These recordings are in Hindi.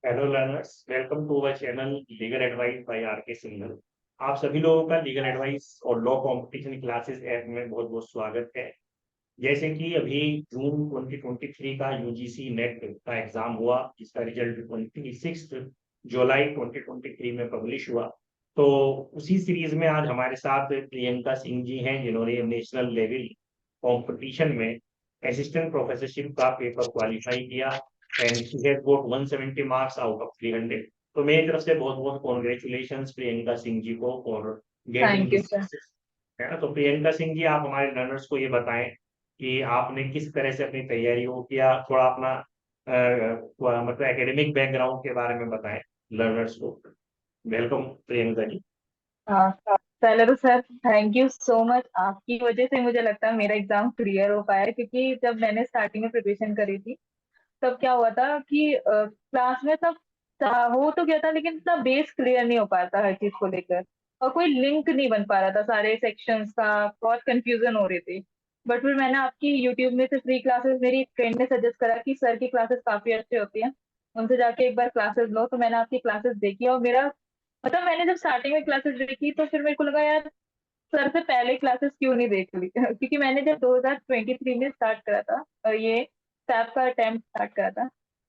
Hello learners, welcome to our channel legal advice by R K Singhal. आप सभी लोगों का लीगल एडवाइस और लॉ कंपटीशन क्लासेस ऐप में बहुत बहुत स्वागत है। जैसे कि अभी जून 2023 का यूजीसी नेट का एग्जाम हुआ, जिसका रिजल्ट 26 जुलाई 2023 में पब्लिश हुआ। तो उसी सीरीज में आज हमारे साथ प्रियंका सिंह जी हैं, जिन्होंने नेशनल लेवल कंपटीशन में असिस्टेंट प्रोफेसरशिप का पेपर क्वालिफाई किया and she has got 170 marks out of 300। तो मेरी तरफ से बहुत बहुत कॉन्ग्रेचुलेशन प्रियंका सिंह जी को for getting thank you this sir. Success. है ना। तो प्रियंका सिंह जी, आप हमारे लर्नर्स को ये बताएं कि आपने किस तरह से अपनी तैयारियों किया, थोड़ा अपना मतलब एकेडमिक बैकग्राउंड के बारे में बताएं लर्नर्स को। वेलकम प्रियंका जी। हाँ, पहले तो sir thank you so much. आपकी वजह से मुझे लगता है मेरा एग्जाम क्लियर हो पाया, क्योंकि जब मैंने स्टार्टिंग में प्रिपरेशन करी थी तब क्या हुआ था कि क्लास में सब हो तो गया था, लेकिन इतना बेस क्लियर नहीं हो पाया था हर चीज को लेकर, और कोई लिंक नहीं बन पा रहा था सारे सेक्शंस का। बहुत कंफ्यूजन हो रही थी। बट फिर मैंने आपकी यूट्यूब में से फ्री क्लासेस, मेरी एक फ्रेंड ने सजेस्ट करा कि सर की क्लासेस काफी अच्छी होती हैं, उनसे जाके एक बार क्लासेस लो। तो मैंने आपकी क्लासेस देखी और मेरा मतलब मैंने जब स्टार्टिंग में क्लासेस देखी तो फिर मेरे को लगा यार, सर से पहले क्लासेस क्यों नहीं देख ली क्योंकि मैंने जब 2023 में स्टार्ट करा था और ये सैप का अटेम्प्ट स्टार्ट करा था,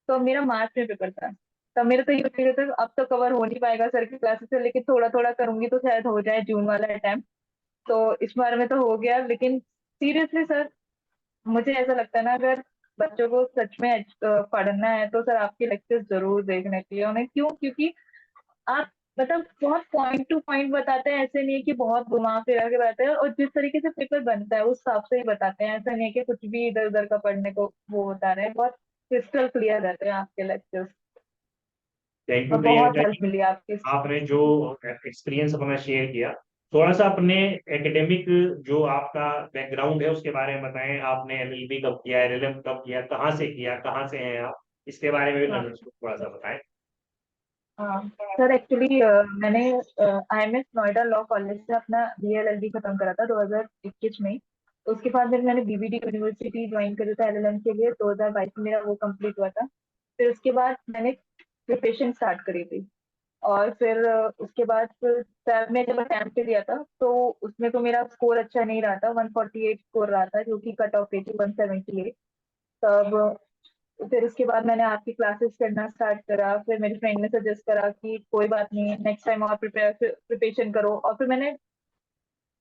तो मेरा मार्च में पेपर था। तब मेरा तो ये फील था अब तो कवर हो नहीं पाएगा सर की क्लासेस से, लेकिन थोड़ा थोड़ा करूंगी तो शायद हो जाए जून वाला अटेम्प्ट। तो इस बार में तो हो गया, लेकिन सीरियसली सर मुझे ऐसा लगता है ना, अगर बच्चों को सच में पढ़ना है तो सर आपके लेक्चर्स जरूर देखने चाहिए उन्हें। क्यों? क्योंकि आप मतलब बहुत पॉइंट टू पॉइंट बताते हैं, ऐसे नहीं है कि बहुत घुमा फिरा के बताते हैं, और जिस तरीके से पेपर बनता है उस हिसाब से ही बताते हैं। ऐसा नहीं है कि कुछ भी इधर उधर का पढ़ने को वो बता रहे हैं। बहुत क्रिस्टल क्लियर रहते हैं आपके लेक्चर्स, थैंक यू और बहुत प्रियंका हेल्प जी। मिली आपकी। आपने जो एक्सपीरियंस अपना शेयर किया, थोड़ा सा अपने एकेडमिक जो आपका बैकग्राउंड है उसके बारे में बताएं। आपने एलएलबी कब किया, एलएलएम कब किया, कहाँ से हैं आप, इसके बारे में भी हाँ लर्नर्स को थोड़ा सा बताएं। हाँ सर, एक्चुअली मैंने आईएमएस नोएडा लॉ कॉलेज से अपना बीएलएलबी खत्म करा था 2021 में। उसके बाद फिर मैंने बीबीडी यूनिवर्सिटी ज्वाइन करी था एलएलएम के लिए, 2022 में मेरा वो कंप्लीट हुआ था। फिर उसके बाद मैंने प्रिपरेशन स्टार्ट करी थी। और फिर उसके बाद फिर टैब में जब अटेम्प्ट दिया था तो उसमें तो मेरा स्कोर अच्छा नहीं रहा था, 148 स्कोर रहा था, जो कि कट ऑफ थी 178। तब फिर उसके बाद मैंने आपकी क्लासेस करना स्टार्ट करा। फिर मेरी फ्रेंड ने सजेस्ट करा कि कोई बात नहीं, नेक्स्ट टाइम और प्रिपरेशन करो। और फिर मैंने,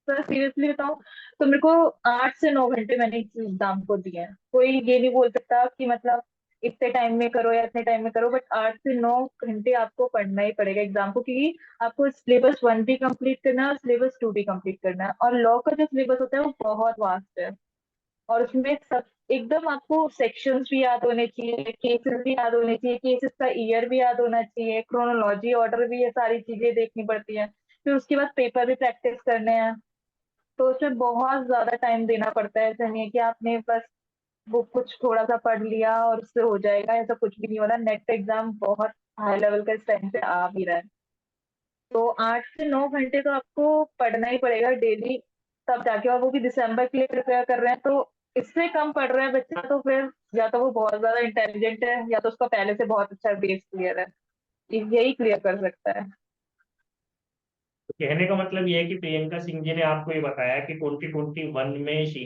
सर सीरियसली बताऊं तो मेरे को 8 से 9 घंटे मैंने इस एग्जाम को दिए हैं। कोई ये नहीं बोल सकता कि मतलब इतने टाइम में करो या इतने टाइम में करो, बट 8 से 9 घंटे आपको पढ़ना ही पड़ेगा एग्जाम को, क्योंकि आपको सिलेबस 1 भी कंप्लीट करना है और सिलेबस 2 भी कंप्लीट करना है। और लॉ का जो सिलेबस होता है वो बहुत वास्ट है, और उसमें सब एकदम आपको सेक्शंस भी याद होने चाहिए, केसेस भी याद होने चाहिए, केसेस का ईयर भी याद होना चाहिए, क्रोनोलॉजी ऑर्डर भी, ये सारी चीजें देखनी पड़ती हैं। फिर उसके बाद पेपर भी प्रैक्टिस करने हैं। तो उसमें बहुत ज्यादा टाइम देना पड़ता है। ऐसा नहीं है कि आपने बस वो कुछ थोड़ा सा पढ़ लिया और उससे हो जाएगा, ऐसा कुछ भी नहीं हो रहा। नेट एग्जाम बहुत हाई लेवल का इस टाइम पे आ भी रहा है। तो 8 से 9 घंटे तो आपको पढ़ना ही पड़ेगा डेली, तब जाके। और वो भी दिसंबर के लिए प्रिपेयर कर रहे हैं, तो इससे कम पढ़ रहा है बच्चा तो फिर या तो वो बहुत ज्यादा इंटेलिजेंट है या तो उसका पहले से बहुत अच्छा बेस क्लियर है। यही क्लियर कर सकता है। तो कहने का मतलब ये है कि प्रियंका सिंह जी ने आपको ये बताया कि 2021 में she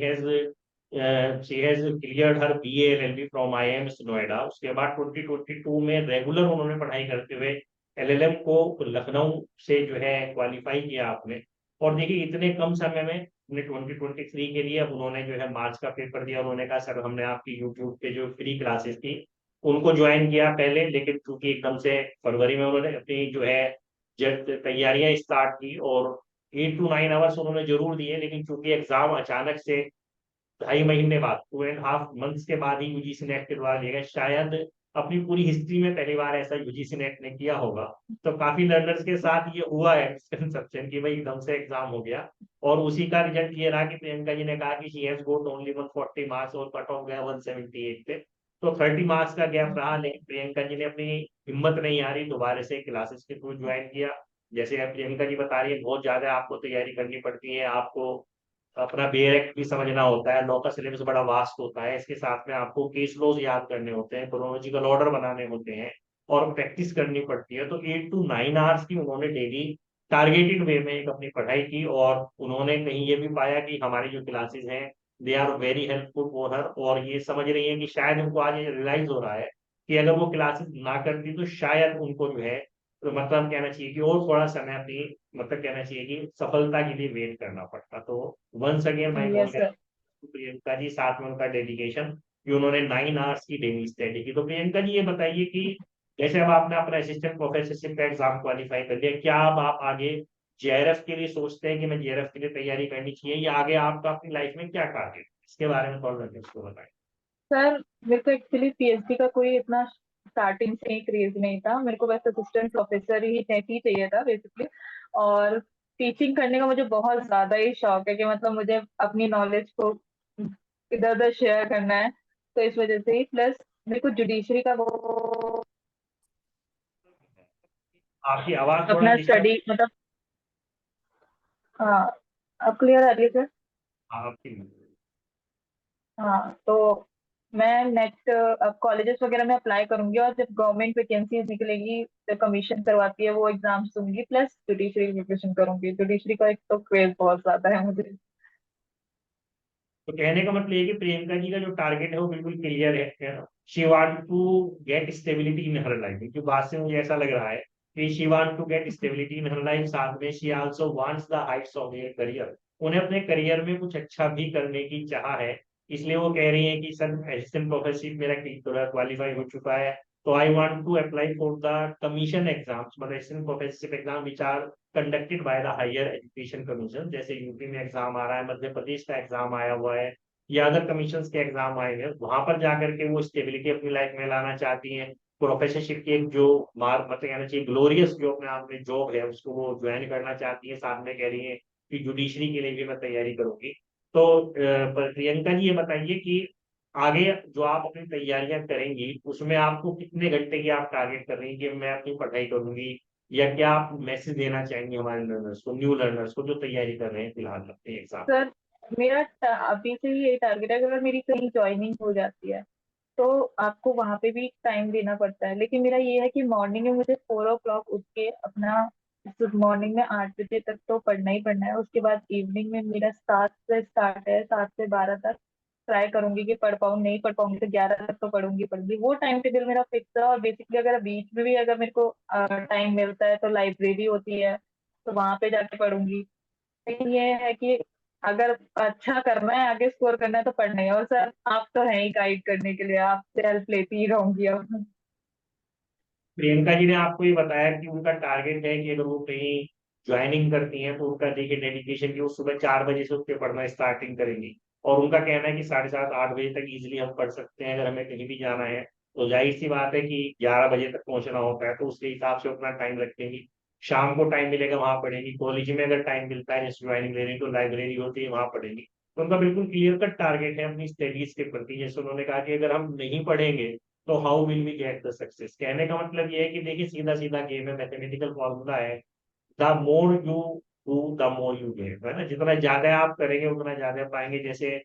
has cleared her BA LLB from IMS Noida. उसके बाद 2022 में रेगुलर उन्होंने पढ़ाई करते हुए एलएलएम को लखनऊ से जो है क्वालिफाई किया आपने। और देखिए, इतने कम समय में अपने 2023 के लिए अब उन्होंने जो है मार्च का पेपर दिया। उन्होंने कहा सर, हमने आपकी यूट्यूब पे जो फ्री क्लासेस थी उनको ज्वाइन किया पहले, लेकिन चूंकि एकदम से फरवरी में उन्होंने अपनी जो है जब तैयारियां स्टार्ट की, और 8 to 9 आवर्स उन्होंने जरूर दिए, लेकिन चूंकि एग्जाम अचानक से 2.5 महीने बाद, 2.5 मंथ्स के बाद ही यूजीसी नेट के द्वारा लिया गया, शायद अपनी पूरी हिस्ट्री में पहली बार ऐसा यूजीसी नेट ने किया होगा। तो काफी लर्नर्स के साथ ये हुआ है मिसकंसेप्शन कि भाई एकदम से एग्जाम हो गया। और उसी का रिजल्ट ये रहा कि प्रियंका जी ने कहा कि she has got only 140 marks और कट ऑफ गया 178 पे। तो 30 मार्क्स का गैप रहा, लेकिन प्रियंका जी ने अपनी हिम्मत नहीं हारी, दोबारा से क्लासेस के थ्रू ज्वाइन किया। जैसे अब प्रियंका जी बता रही है, बहुत ज्यादा आपको तैयारी करनी पड़ती है, आपको अपना बेयर एक्ट भी समझना होता है, लॉ का सिलेबस बड़ा वास्ट होता है, इसके साथ में आपको केस लॉज याद करने होते हैं, क्रोनोलॉजिकल ऑर्डर बनाने होते हैं, और प्रैक्टिस करनी पड़ती है। तो 8 to 9 आवर्स की उन्होंने डेली टारगेटेड वे में एक अपनी पढ़ाई की, और उन्होंने कहीं ये भी पाया कि हमारी जो क्लासेस हैं they are very helpful for her, और ये समझ रही है कि शायद उनको आज ये रियलाइज हो रहा है कि अगर वो क्लासेस ना करती तो शायद उनको जो है, तो मतलब कहना चाहिए कि और थोड़ा समय अपनी, मतलब कहना चाहिए कि सफलता के लिए वेट करना पड़ता। तो वंस अगेन मैं यस बोल सर। प्रियंका जी, साथ में उनका डेडिकेशन कि उन्होंने 9 आवर्स की डेली स्टडी की। तो प्रियंका जी ये बताइए कि जैसे अब आपने अपना असिस्टेंट प्रोफेसरशिप का एग्जाम क्वालिफाई कर लिया, क्या अब आप आगे जेआरएफ के लिए सोचते हैं कि मैं जेआरएफ के लिए तैयारी करनी चाहिए, या आगे आपका अपनी लाइफ में क्या टारगेट है, इसके बारे में थोड़ा उसको बताएं। सर मेरे को एक्चुअली पीएचडी का कोई इतना स्टार्टिंग से ही क्रेज नहीं था, मेरे को बस असिस्टेंट प्रोफेसर ही नहीं चाहिए था बेसिकली। और टीचिंग करने का मुझे बहुत ज्यादा ही शौक है कि मतलब मुझे अपनी नॉलेज को इधर उधर शेयर करना है। तो इस वजह से ही, प्लस मेरे को जुडिशरी का वो आपकी आवाज थोड़ा अपना डिस्टर्ब। स्टडी मतलब। हाँ, अब क्लियर आ रही है सर? आपकी हाँ, तो मैं नेक्स्ट अब कॉलेजेस वगैरह में अप्लाई करूंगी, और जब गवर्नमेंट वैकेंसीज निकलेगी जो कमीशन करवाती है वो एग्जाम्स दूंगी, प्लस जुडिशरी प्रिपरेशन करूंगी। जुडिशरी का एक तो क्रेज बहुत ज्यादा है मुझे। तो कहने का मतलब ये है कि प्रियंका जी का जो टारगेट है वो बिल्कुल क्लियर है। She want to get stability in her life, क्योंकि बात से मुझे ऐसा लग रहा है कि she want to get stability in her life, साथ में she also wants the heights of their career. उन्हें अपने करियर में कुछ अच्छा भी करने की चाह है, इसलिए वो कह रही है कि सर असिस्टेंट प्रोफेसरशिप मेरा क्वालिफाई हो चुका है, तो I want to apply for the commission exams, मतलब assistant professorship exam which are conducted by the higher education commission. जैसे यूपी में एग्जाम आ रहा है, मध्य प्रदेश का एग्जाम आया हुआ है, या अदर कमीशन के एग्जाम आए हैं, वहां पर जाकर के वो स्टेबिलिटी अपनी लाइफ में लाना चाहती हैं। प्रोफेसरशिप की एक जो मार्ग, मतलब कहना चाहिए ग्लोरियस जो अपने आप में जॉब है उसको वो ज्वाइन करना चाहती है, साथ में कह रही है कि जुडिशरी के लिए भी मैं तैयारी करूंगी। तो पर प्रियंका जी ये बताइए कि आगे जो आप अपनी तैयारियां करेंगी उसमें आपको कितने घंटे की आप टारगेट कर रही हैं कि मैं अपनी पढ़ाई करूंगी, या क्या आप मैसेज देना चाहेंगे हमारे लर्नर्स को, न्यू लर्नर्स को जो तैयारी कर रहे हैं फिलहाल अपने एग्जाम। सर मेरा अभी से ही यही टारगेट है कि अगर मेरी कहीं ज्वाइनिंग हो जाती है तो आपको वहां पे भी टाइम देना पड़ता है, लेकिन मेरा ये है कि मॉर्निंग में मुझे 4 o'clock उठ के अपना मॉर्निंग में 8 बजे तक तो पढ़ना ही पढ़ना है। उसके बाद इवनिंग में मेरा 7 से स्टार्ट है, 7 से 12 तक ट्राई करूंगी कि पढ़ पाऊँ। नहीं पढ़ पाऊंगी तो 11 तक तो पढ़ूंगी पढ़ूंगी। वो टाइम टेबल मेरा फिक्स है। और बेसिकली अगर बीच में भी अगर मेरे को टाइम मिलता है तो लाइब्रेरी होती है, तो वहां पे जाके पढ़ूंगी। लेकिन ये है कि अगर अच्छा करना है, आगे स्कोर करना है तो पढ़ना है। और सर आप तो हैं ही गाइड करने के लिए, आपसे हेल्प लेती ही रहूंगी अब। प्रियंका जी ने आपको ये बताया कि उनका टारगेट है कि अगर वो कहीं ज्वाइनिंग करती हैं तो उनका देखिए डेडिकेशन की वो सुबह 4 बजे से उठ के पढ़ना स्टार्टिंग करेंगी, और उनका कहना है कि 7:30 8 बजे तक इजिली हम पढ़ सकते हैं अगर हमें कहीं भी जाना है। तो जाहिर सी बात है कि 11 बजे तक पहुंचना होता है, तो उसके हिसाब से अपना टाइम रखेंगी। शाम को टाइम मिलेगा वहां पढ़ेंगी, कॉलेज में अगर टाइम मिलता है जैसे ज्वाइनिंग ले रही है तो लाइब्रेरी होती है वहां पढ़ेंगी। तो उनका बिल्कुल क्लियर कट टारगेट है अपनी स्टडीज के प्रति। जैसे उन्होंने कहा कि अगर हम नहीं पढ़ेंगे तो how will we get the success. कहने का मतलब ये है कि देखिए सीधा सीधा गेम है, मैथमेटिकल फॉर्मूला है, the more you do the more you get, है ना, जितना ज्यादा आप करेंगे उतना ज्यादा पाएंगे। जैसे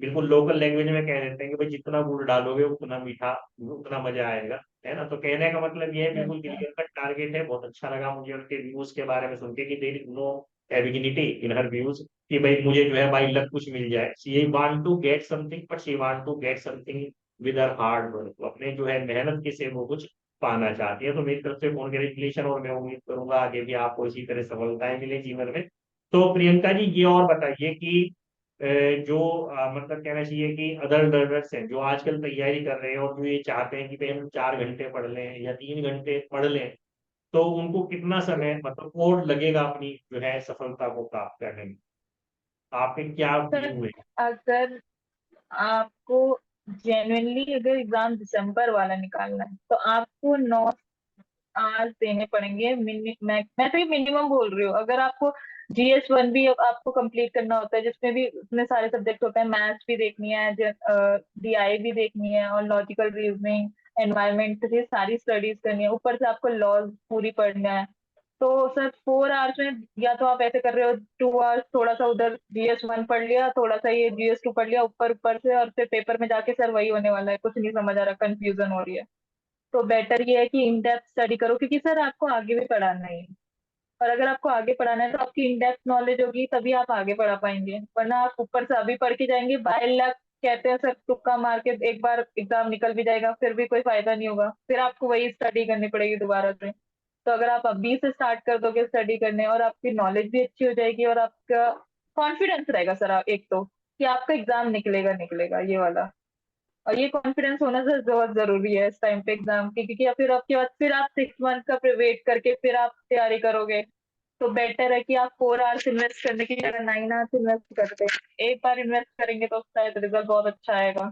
बिल्कुल लोकल लैंग्वेज में कह देते हैं कि भाई जितना गुड़ डालोगे उतना मीठा, उतना मजा आएगा, है ना। तो कहने का मतलब ये है, बिल्कुल अच्छा क्लियर कट टारगेट है। बहुत अच्छा लगा मुझे उनके व्यूज के बारे में सुन के कि there is no ambiguity in her views, कि भाई मुझे जो है भाई लक कुछ मिल जाए। She want to get something, but she want to get something with her hard work, अपने जो है मेहनत के से वो कुछ पाना चाहती है। तो मेरी तरफ से कॉन्ग्रेचुलेशन, और मैं उम्मीद करूंगा आगे भी आपको इसी तरह सफलताएं मिले जीवन में। तो प्रियंका जी ये और बताइए कि जो मतलब कहना चाहिए कि अदर लर्नर्स हैं जो आजकल तैयारी कर रहे हैं और जो ये चाहते हैं कि भाई हम 4 घंटे पढ़ लें या 3 घंटे पढ़ लें, तो उनको कितना समय मतलब और लगेगा अपनी जो है सफलता को प्राप्त करने में, आपके क्या सर, व्यू है। अगर आपको जेन्युइनली अगर एग्जाम दिसंबर वाला निकालना है तो आपको 9 आवर्स देने पड़ेंगे। मैं तो ये मिनिमम बोल रही हूँ। अगर आपको GS1 भी आपको कंप्लीट करना होता है, जिसमें भी इतने सारे सब्जेक्ट होते हैं, मैथ्स भी देखनी है, DI भी देखनी है, और लॉजिकल रीजनिंग, एनवायरमेंट, ये सारी स्टडीज करनी है, ऊपर से आपको लॉज पूरी पढ़ना है। तो सर 4 आवर्स में या तो आप ऐसे कर रहे हो, 2 आवर्स थोड़ा सा उधर GS1 पढ़ लिया, थोड़ा सा ये GS2 पढ़ लिया ऊपर ऊपर से, और फिर पेपर में जाके सर वही होने वाला है, कुछ नहीं समझ आ रहा, कंफ्यूजन हो रही है। तो बेटर ये है कि इन डेप्थ स्टडी करो, क्योंकि सर आपको आगे भी पढ़ाना ही है। और अगर आपको आगे पढ़ाना है तो आपकी इन डेप्थ नॉलेज होगी, तभी आप आगे पढ़ा पाएंगे। वरना आप ऊपर से अभी पढ़ के जाएंगे, बाय लक कहते हैं सर, तुक्का मार के एक बार एग्जाम निकल भी जाएगा, फिर भी कोई फायदा नहीं होगा, फिर आपको वही स्टडी करनी पड़ेगी दोबारा से। तो अगर आप अभी से स्टार्ट कर दोगे स्टडी करने, और आपकी नॉलेज भी अच्छी हो जाएगी, और आपका कॉन्फिडेंस रहेगा सर, एक तो कि आपका एग्जाम निकलेगा निकलेगा ये वाला। और ये कॉन्फिडेंस होना सर बहुत जरूरी है इस टाइम पे एग्जाम की, क्योंकि या फिर आपके बाद फिर आप 6 मंथ का वेट करके फिर आप तैयारी करोगे। तो बेटर है कि आप 4 आवर्स इन्वेस्ट करने की जगह 9 आवर्स इन्वेस्ट करते हैं। एक बार इन्वेस्ट करेंगे तो शायद रिजल्ट बहुत अच्छा आएगा।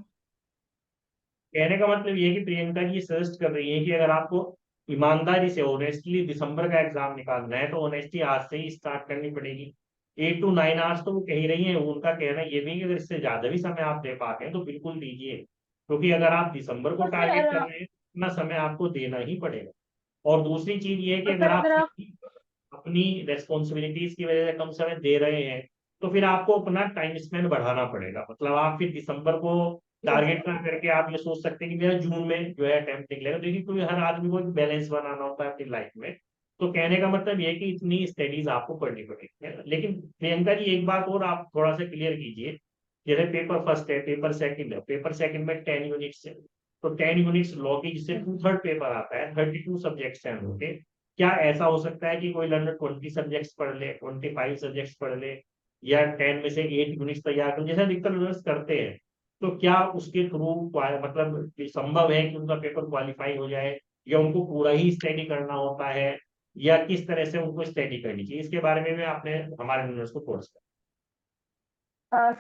कहने का मतलब ये है कि प्रियंका जी सजेस्ट कर रही है कि अगर आपको ईमानदारी से ऑनेस्टली दिसंबर का एग्जाम निकालना है तो ऑनेस्टली आज से ही स्टार्ट करनी पड़ेगी। 8 to 9 आवर्स तो वो कह ही रही है, उनका कहना ये भी है कि अगर इससे ज्यादा भी समय आप दे पाते हैं तो बिल्कुल दीजिए, क्योंकि अगर आप दिसंबर को और टारगेट सर कर रहे हैं तो इतना समय आपको देना ही पड़ेगा। और दूसरी चीज ये है कि और अगर सर आप अगर आप किसी अपनी रेस्पॉन्सिबिलिटीज की वजह से कम समय दे रहे हैं तो फिर आपको अपना टाइम स्पेंड बढ़ाना पड़ेगा। मतलब आप फिर दिसंबर को टारगेट ना करके आप ये सोच सकते हैं कि मेरा जून में जो है अटेम्प्ट निकलेगा, क्योंकि कोई हर आदमी को एक बैलेंस बनाना होता है अपनी लाइफ में। तो कहने का मतलब ये है कि इतनी स्टडीज आपको पढ़नी पड़ेगी, है ना। लेकिन प्रियंका जी एक बात और आप थोड़ा सा क्लियर कीजिए, जैसे पेपर फर्स्ट है, पेपर सेकंड है, पेपर सेकंड में 10 यूनिट्स है, तो 10 यूनिट्स लॉ की जिससे 2/3 पेपर आता है, 32 सब्जेक्ट्स हैं उनके। क्या ऐसा हो सकता है कि कोई लर्नर 20 सब्जेक्ट्स पढ़ ले, 25 सब्जेक्ट्स पढ़ ले, या 10 में से 8 यूनिट्स तैयार कर, जैसे अधिकतर लर्नर्स करते हैं। तो क्या उसके थ्रू मतलब ये संभव है कि उनका पेपर क्वालिफाई हो जाए, या उनको पूरा ही स्टडी करना होता है, या किस तरह से उनको स्टडी करनी चाहिए, इसके बारे में भी आपने हमारे लर्नर्स को कोर्स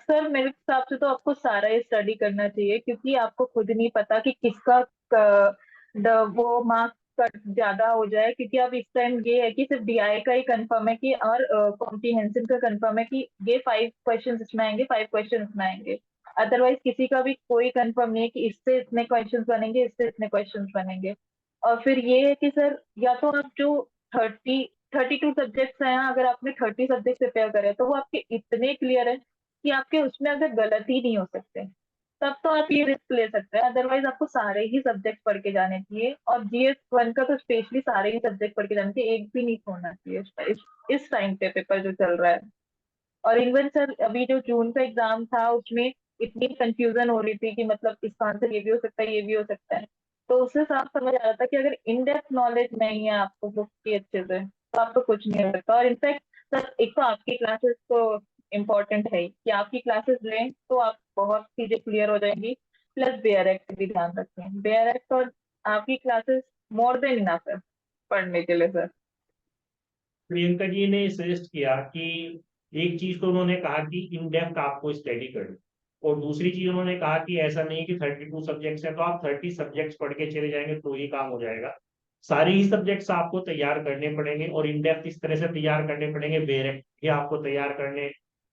सर मेरे हिसाब से तो आपको सारा ही स्टडी करना चाहिए, क्योंकि आपको खुद नहीं पता कि किसका वो मार्क्स कट ज्यादा हो जाए। क्योंकि अब इस टाइम ये है कि सिर्फ डीआई का ही कंफर्म है कि, और कॉम्प्रीहेंसिव का कंफर्म है कि ये 5 क्वेश्चन इसमें आएंगे, 5 क्वेश्चन इसमें आएंगे। अदरवाइज किसी का भी कोई कंफर्म नहीं है कि इससे इतने क्वेश्चन बनेंगे, इससे इतने क्वेश्चन बनेंगे। और फिर ये है कि सर, या तो आप जो 32 सब्जेक्ट्स हैं, अगर आपने 30 सब्जेक्ट प्रिपेयर करे तो वो आपके इतने क्लियर है कि आपके उसमें अगर गलती नहीं हो सकते, तब तो आप ये रिस्क ले सकते हैं। अदरवाइज आपको सारे ही सब्जेक्ट पढ़ के जाने चाहिए, और GS 1 का तो स्पेशली सारे ही सब्जेक्ट पढ़ के जाने चाहिए, एक भी नहीं छोड़ना चाहिए इस टाइम पे पेपर जो चल रहा है। और इवन सर अभी जो जून का एग्जाम था उसमें इतनी कंफ्यूजन हो रही थी कि मतलब इसका आंसर ये भी हो सकता है, ये भी हो सकता है। तो उससे साफ समझ आ रहा था कि अगर इन डेप्थ नॉलेज नहीं है आपको बुक की अच्छे से, तो आपको कुछ नहीं हो सकता। और इनफैक्ट सर, एक तो आपकी क्लासेस तो इम्पोर्टेंट है ही, कि आपकी क्लासेस लें तो आप बहुत चीजें क्लियर हो जाएंगी। प्लस बेयर एक्ट भी ध्यान रखें, बेयर एक्ट और आपकी क्लासेस मोर देन इनफ है पढ़ने के लिए सर। प्रियंका जी ने सजेस्ट किया कि एक चीज तो उन्होंने कहा कि इन डेप्थ आपको स्टडी करनी, और दूसरी चीज उन्होंने कहा कि ऐसा नहीं कि 32 सब्जेक्ट्स हैं तो आप 30 सब्जेक्ट्स पढ़ के चले जाएंगे तो ही काम हो जाएगा। सारे ही सब्जेक्ट्स आपको तैयार करने पड़ेंगे, और इन डेप्थ इस तरह से तैयार करने पड़ेंगे, बेरेक्ट भी आपको तैयार करने,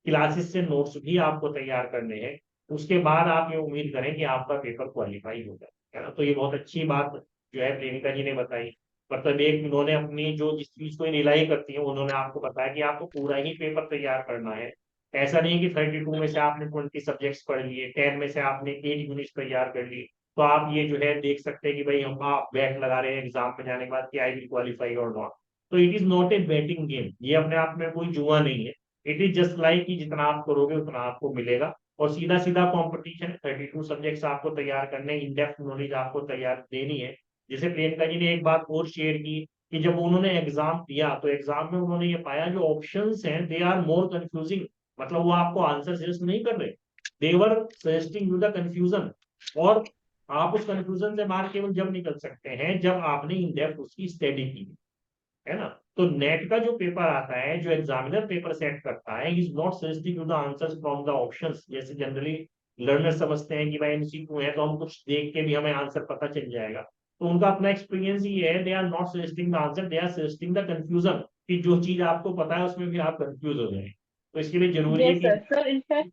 क्लासेस से नोट्स भी आपको तैयार करने हैं। उसके बाद आप ये उम्मीद करें कि आपका पेपर क्वालिफाई हो जाए, है ना। तो ये बहुत अच्छी बात जो है प्रियंका जी ने बताई। मतलब एक उन्होंने अपनी जो जिस चीज को रिलाई करती है उन्होंने आपको बताया कि आपको पूरा ही पेपर तैयार करना है। ऐसा नहीं कि 32 में से आपने 20 सब्जेक्ट्स पढ़ लिए, 10 में से आपने 8 यूनिट्स तैयार कर ली, तो आप ये जो है देख सकते हैं कि भाई हम आप बैक लगा रहे हैं एग्जाम में जाने के बाद कि आई विल क्वालिफाई और नॉट। तो it is not a batting game, ये अपने आप में कोई जुआ नहीं है। इट इज जस्ट लाइक कि जितना आप करोगे उतना आपको मिलेगा। और सीधा सीधा कॉम्पिटिशन, 32 सब्जेक्ट्स आपको तैयार करने, इन डेप्थ नॉलेज आपको तैयार देनी है। जैसे प्रियंका जी ने एक बात और शेयर की कि जब उन्होंने एग्जाम दिया तो एग्जाम में उन्होंने ये पाया जो ऑप्शंस हैं दे आर मोर कंफ्यूजिंग। मतलब वो आपको आंसर सजेस्ट नहीं कर रहे, देवर सजेस्टिंग यू द कंफ्यूजन। और आप उस कंफ्यूजन से बाहर केवल जब निकल सकते हैं जब आपने इन डेप्थ उसकी स्टडी की, है ना। तो नेट का जो पेपर आता है, जो एग्जामिनर पेपर सेट करता है, is not suggesting you the answers from the options, जैसे जनरली लर्नर समझते हैं कि भाई MCQ है तो हम कुछ देख के भी हमें आंसर पता चल जाएगा। तो उनका अपना एक्सपीरियंस ये है, they are not suggesting the answer, they are suggesting the confusion, कि जो चीज आपको पता है उसमें भी आप कंफ्यूज हो जाए। तो इसके लिए जरूरी है यस कि सर। सर इनफैक्ट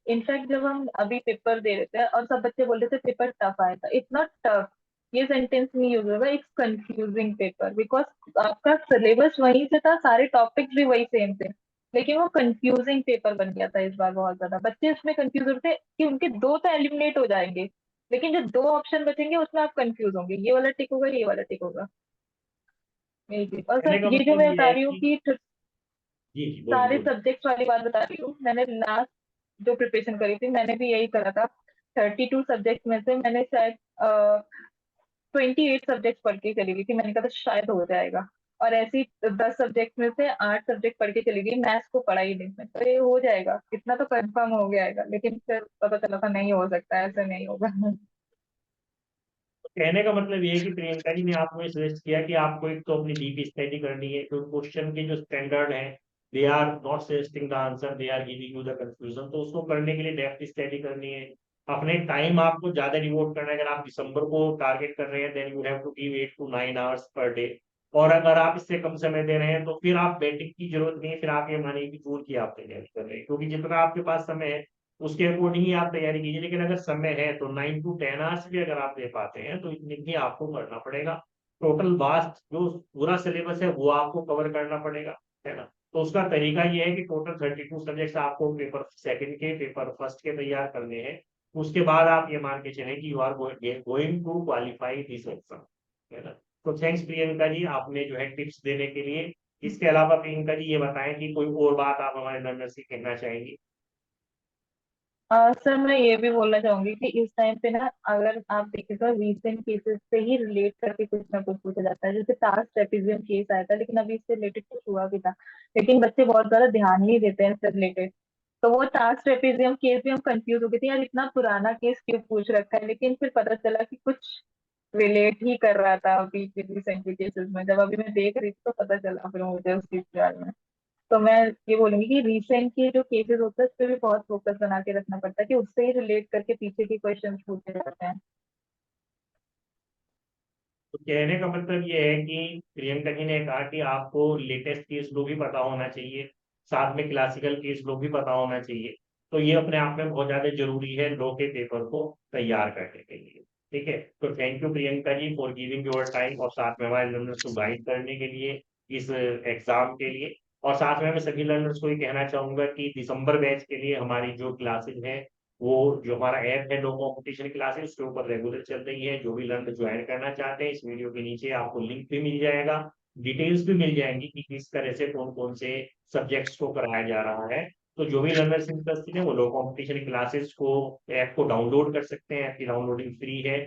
इनफैक्ट जब हम अभी पेपर दे रहे थे और सब बच्चे बोल रहे थे पेपर टफ आया था, इट्स नॉट टफ, ये सेंटेंस नहीं यूज होगा, इट्स कंफ्यूजिंग पेपर, बिकॉज आपका सिलेबस वहीं से था, सारे टॉपिक्स भी वही सेम थे, लेकिन वो कंफ्यूजिंग पेपर बन गया था इस बार बहुत ज्यादा। बच्चे इसमें कंफ्यूज होते थे कि उनके दो तो एलिमिनेट हो जाएंगे, लेकिन जो दो ऑप्शन बचेंगे उसमें आप कंफ्यूज होंगे, ये वाला टिक होगा, ये वाला टिक होगा, यही चीज। और कहने सर का ये जो मतलब मैं ये बता है रही हूँ कि कि जी जी बोलिए सारे बोलिए। सब्जेक्ट्स वाली बात बता रही हूँ, मैंने लास्ट जो प्रिपरेशन करी थी मैंने भी यही करा था। 32 सब्जेक्ट में से मैंने शायद 28 सब्जेक्ट पढ़ के चली गई थी, मैंने कहा था शायद हो जाएगा। और ऐसी 10 सब्जेक्ट में से 8 सब्जेक्ट पढ़ के चली गई, मैथ्स को पढ़ा ही नहीं, मैं तो ये हो जाएगा इतना तो कंफर्म हो गया, लेकिन फिर पता चला था नहीं हो सकता, ऐसा नहीं होगा। तो कहने का मतलब ये है कि प्रियंका जी ने आपको सजेस्ट किया कि आपको एक तो अपनी डीप स्टडी करनी है, क्योंकि क्वेश्चन के जो स्टैंडर्ड है they are not suggesting the answer, they are giving you the confusion, तो उसको करने के लिए डेप्थ स्टडी करनी है। अपने टाइम आपको ज्यादा डिवोट करना है। अगर आप दिसंबर को टारगेट कर रहे हैं then you have to give 8 to 9 hours per day. और अगर आप इससे कम समय दे रहे हैं तो फिर आप बैटिंग की जरूरत नहीं है, फिर आप ये मानिए कि जून की आप तैयारी कर रहे हैं, क्योंकि जितना आपके पास समय है उसके अकॉर्डिंग ही आप तैयारी कीजिए। लेकिन अगर समय है तो 9 to 10 आवर्स भी अगर आप दे पाते हैं तो इतनी ही आपको करना पड़ेगा। टोटल वास्ट जो पूरा सिलेबस है वो आपको कवर करना पड़ेगा, है ना। तो उसका तरीका ये है कि टोटल 32 सब्जेक्ट्स आपको पेपर सेकंड के पेपर फर्स्ट के तैयार करने हैं। उसके बाद आप ये मान के चलें कि you are going to qualify this exam, है ना। तो थैंक्स प्रियंका जी, आपने जो है टिप्स देने के लिए। इसके अलावा प्रियंका जी ये बताएं कि कोई और बात आप हमारे लर्नर्स से कहना चाहेंगी। सर मैं ये भी बोलना चाहूंगी कि इस टाइम पे ना अगर आप देखें तो रीसेंट केसेस से ही रिलेट करके कुछ ना कुछ पूछा जाता है, जैसे टास्क ट्रेपेजियम केस आया था, लेकिन अभी इससे रिलेटेड कुछ हुआ भी था, लेकिन बच्चे बहुत ज्यादा ध्यान नहीं देते हैं इससे रिलेटेड। तो वो टास्क ट्रेपेजियम केस भी हम कंफ्यूज हो गए थे, यार इतना पुराना केस क्यों पूछ रखा है, लेकिन फिर पता चला कि कुछ रिलेट ही कर रहा था अभी रिसेंट केसेस में, जब अभी मैं देख रही थी तो पता चला फिर मुझे उस चीज के बारे में। तो मैं ये बोलूंगी कि रिसेंट के जो केसेस होते हैं उस पर भी बहुत फोकस बना के रखना पड़ता है कि उससे ही रिलेट करके पीछे के क्वेश्चन पूछे जाते हैं। तो कहने का मतलब ये है कि प्रियंका जी ने कहा कि आपको लेटेस्ट केस लो भी पता होना चाहिए, साथ में क्लासिकल केस लो भी पता होना चाहिए। तो ये अपने आप में बहुत ज्यादा जरूरी है लो के पेपर को तैयार करने के लिए। ठीक है, तो thank you Priyanka ji for giving your time, और साथ में हमारे लर्नर्स को गाइड करने के लिए इस एग्जाम के लिए। और साथ में मैं सभी लर्नर्स को ये कहना चाहूंगा कि दिसंबर बैच के लिए हमारी जो क्लासेज हैं, वो जो हमारा ऐप है नो कंपटीशन क्लासेस, उसके ऊपर रेगुलर चल रही है। जो भी लर्नर ज्वाइन करना चाहते हैं इस वीडियो के नीचे आपको लिंक भी मिल जाएगा, डिटेल्स भी मिल जाएंगी कि किस तरह से कौन कौन से सब्जेक्ट्स को कराया जा रहा है। तो जो भी लर्नर्स इंटरेस्टेड है वो लो कंपटीशन क्लासेस को ऐप को डाउनलोड कर सकते हैं। ऐप की डाउनलोडिंग फ्री है,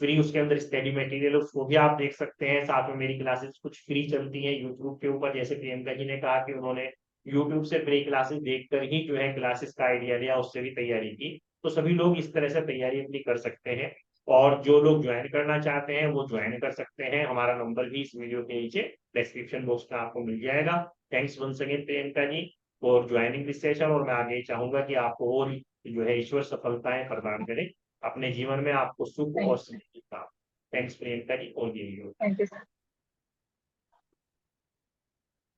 फ्री उसके अंदर स्टडी मटेरियल उसको भी आप देख सकते हैं। साथ में मेरी क्लासेस कुछ फ्री चलती हैं यूट्यूब के ऊपर, जैसे प्रियंका जी ने कहा कि उन्होंने यूट्यूब से फ्री क्लासेस देखकर ही जो है क्लासेस का आइडिया लिया, उससे भी तैयारी की। तो सभी लोग इस तरह से तैयारी अपनी कर सकते हैं। और जो लोग ज्वाइन करना चाहते हैं वो ज्वाइन कर सकते हैं। हमारा नंबर भी इस वीडियो के नीचे डिस्क्रिप्शन बॉक्स में आपको मिल जाएगा। Thanks once again Priyanka ji for joining this session, और मैं आगे चाहूंगा कि आपको और जो है ईश्वर सफलताएं प्रदान करे अपने जीवन में, आपको सुख और थैंक समृद्धि का। थैंक्स प्रियंका जी, और ये थैंक यू सर।